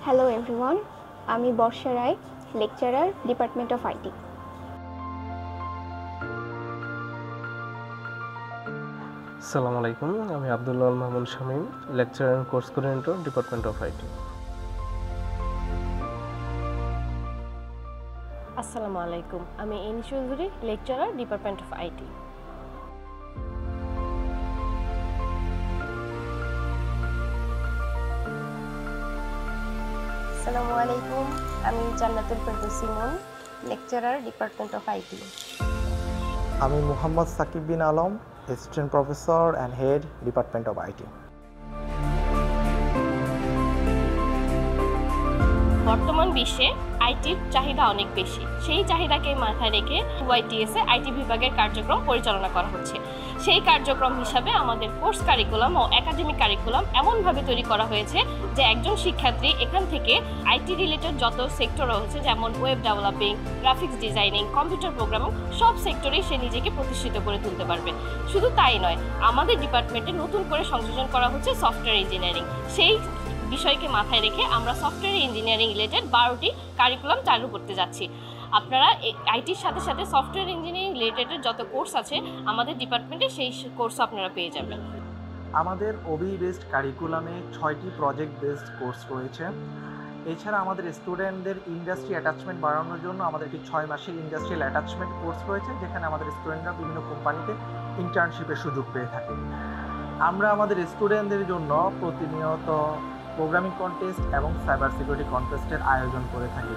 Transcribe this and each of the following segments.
Hello everyone, আমি Barsha Roy, lecturer, department of IT. আসসালামু আলাইকুম, আমি Abdullah Al Mamun Shamim, lecturer and course coordinator, department of IT. আসসালামু আলাইকুম, আমি Ani Chowdhury, lecturer, department of IT. আসসালামু আলাইকুম, আমি Jannatul Ferdous Emon, lecturer, department of IT. আমি Mohammad Sakib Bin Alam, assistant professor and head, department of IT. বর্তমান বিশ্বে আইটির চাহিদা অনেক বেশি। সেই চাহিদাকে মাথায় রেখে ওয়াইটিএস এ আইটি বিভাগের কার্যক্রম পরিচালনা করা হচ্ছে। সেই কার্যক্রম হিসাবে আমাদের কোর্স কারিকুলাম ও একাডেমিক কারিকুলাম এমনভাবে তৈরি করা হয়েছে যে একজন শিক্ষার্থী এখান থেকে আইটি রিলেটেড যত সেক্টর রয়েছে, যেমন web developing, graphics designing, computer programming, সব সেক্টরেই সে নিজেকে প্রতিষ্ঠিত করে তুলতে পারবে। শুধু তাই নয়, আমাদের ডিপার্টমেন্টে নতুন করে সংযোজন করা হচ্ছে সফটওয়্যার ইঞ্জিনিয়ারিং। সেই বিষয়কে মাথায় রেখে আমরা সফটওয়্যার ইঞ্জিনিয়ারিং রিলেটেড 12টি কারিকুলাম চালু করতে যাচ্ছি। আপনারা আইটির সাথে সাথে সফটওয়্যার ইঞ্জিনিয়ারিং রিলেটেড যত কোর্স আছে আমাদের ডিপার্টমেন্টে সেই কোর্স আপনারা পেয়ে যাবেন। আমাদের ওবি বেসড কারিকুলামে 6টি প্রজেক্ট বেসড কোর্স রয়েছে। এছাড়া আমাদের স্টুডেন্টদের ইন্ডাস্ট্রি অ্যাটাচমেন্ট বাড়ানোর জন্য আমাদের একটি 6 মাসের ইন্ডাস্ট্রিয়াল অ্যাটাচমেন্ট কোর্স রয়েছে, যেখানে আমাদের স্টুডেন্টরা বিভিন্ন কোম্পানিতে ইন্টার্নশিপের সুযোগ পেয়ে থাকে। আমরা আমাদের স্টুডেন্টদের জন্য প্রতিনিয়ত প্রোগ্রামিং কন্টেস্ট এবং সাইবার সিকিউরিটি কন্টেস্টের আয়োজন করে থাকি।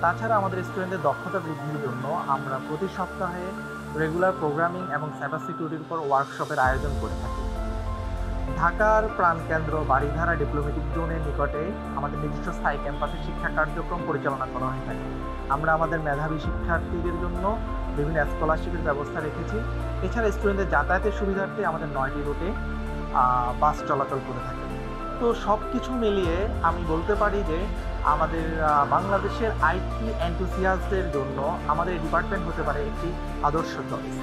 তাছাড়া আমাদের স্টুডেন্টদের দক্ষতা বৃদ্ধির জন্য আমরা প্রতি সপ্তাহে রেগুলার প্রোগ্রামিং এবং সাইবার সিকিউরিটির উপর ওয়ার্কশপের আয়োজন করে থাকি। ঢাকার প্রাণকেন্দ্র বাড়িধারা ডিপ্লোম্যাটিক জোনের নিকটে আমাদের নিজস্ব স্থায়ী ক্যাম্পাসে শিক্ষা কার্যক্রম পরিচালনা করা হয়ে থাকে। আমরা আমাদের মেধাবী শিক্ষার্থীদের জন্য বিভিন্ন স্কলারশিপের ব্যবস্থা রেখেছি। এছাড়া স্টুডেন্টদের যাতায়াতের সুবিধার্থে আমাদের 9টি রুটে বাস চলাচল করে থাকে। তো সব কিছু মিলিয়ে আমি বলতে পারি যে আমাদের বাংলাদেশের আইটি এনথুসিয়াস্টদের জন্য আমাদের ডিপার্টমেন্ট হতে পারে একটি আদর্শ চয়েস।